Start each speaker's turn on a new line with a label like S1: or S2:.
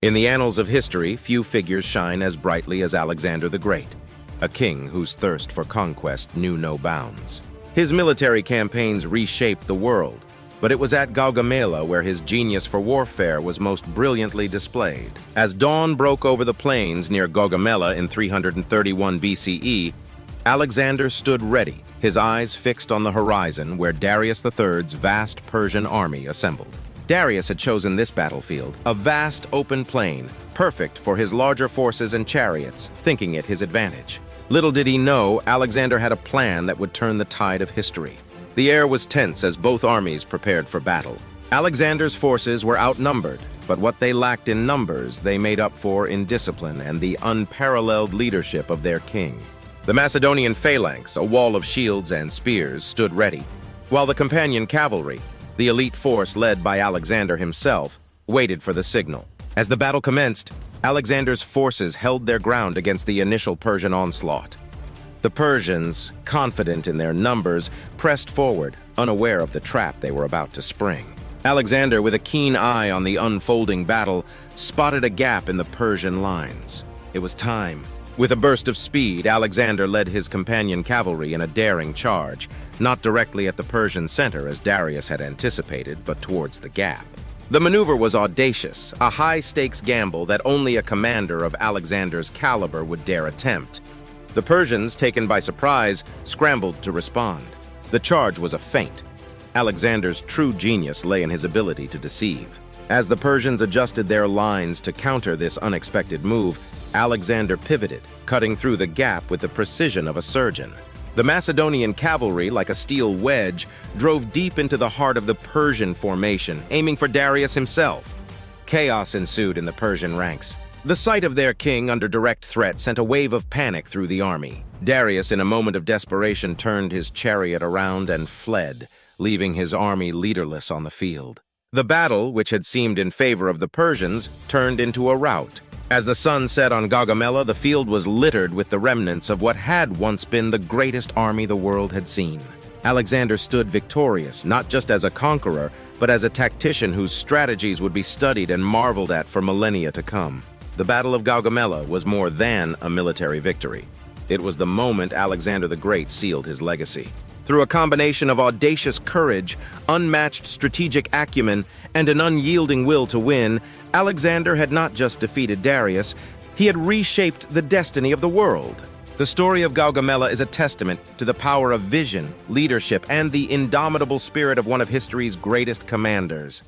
S1: In the annals of history, few figures shine as brightly as Alexander the Great, a king whose thirst for conquest knew no bounds. His military campaigns reshaped the world, but it was at Gaugamela where his genius for warfare was most brilliantly displayed. As dawn broke over the plains near Gaugamela in 331 BCE, Alexander stood ready, his eyes fixed on the horizon where Darius III's vast Persian army assembled. Darius had chosen this battlefield, a vast open plain, perfect for his larger forces and chariots, thinking it his advantage. Little did he know, Alexander had a plan that would turn the tide of history. The air was tense as both armies prepared for battle. Alexander's forces were outnumbered, but what they lacked in numbers, they made up for in discipline and the unparalleled leadership of their king. The Macedonian phalanx, a wall of shields and spears, stood ready, while the companion cavalry, the elite force led by Alexander himself, waited for the signal. As the battle commenced, Alexander's forces held their ground against the initial Persian onslaught. The Persians, confident in their numbers, pressed forward, unaware of the trap they were about to spring. Alexander, with a keen eye on the unfolding battle, spotted a gap in the Persian lines. It was time. With a burst of speed, Alexander led his companion cavalry in a daring charge, not directly at the Persian center as Darius had anticipated, but towards the gap. The maneuver was audacious, a high-stakes gamble that only a commander of Alexander's caliber would dare attempt. The Persians, taken by surprise, scrambled to respond. The charge was a feint. Alexander's true genius lay in his ability to deceive. As the Persians adjusted their lines to counter this unexpected move, Alexander pivoted, cutting through the gap with the precision of a surgeon. The Macedonian cavalry, like a steel wedge, drove deep into the heart of the Persian formation, aiming for Darius himself. Chaos ensued in the Persian ranks. The sight of their king under direct threat sent a wave of panic through the army. Darius, in a moment of desperation, turned his chariot around and fled, leaving his army leaderless on the field. The battle, which had seemed in favor of the Persians, turned into a rout. As the sun set on Gaugamela, the field was littered with the remnants of what had once been the greatest army the world had seen. Alexander stood victorious, not just as a conqueror, but as a tactician whose strategies would be studied and marveled at for millennia to come. The Battle of Gaugamela was more than a military victory. It was the moment Alexander the Great sealed his legacy. Through a combination of audacious courage, unmatched strategic acumen, and an unyielding will to win, Alexander had not just defeated Darius, he had reshaped the destiny of the world. The story of Gaugamela is a testament to the power of vision, leadership, and the indomitable spirit of one of history's greatest commanders.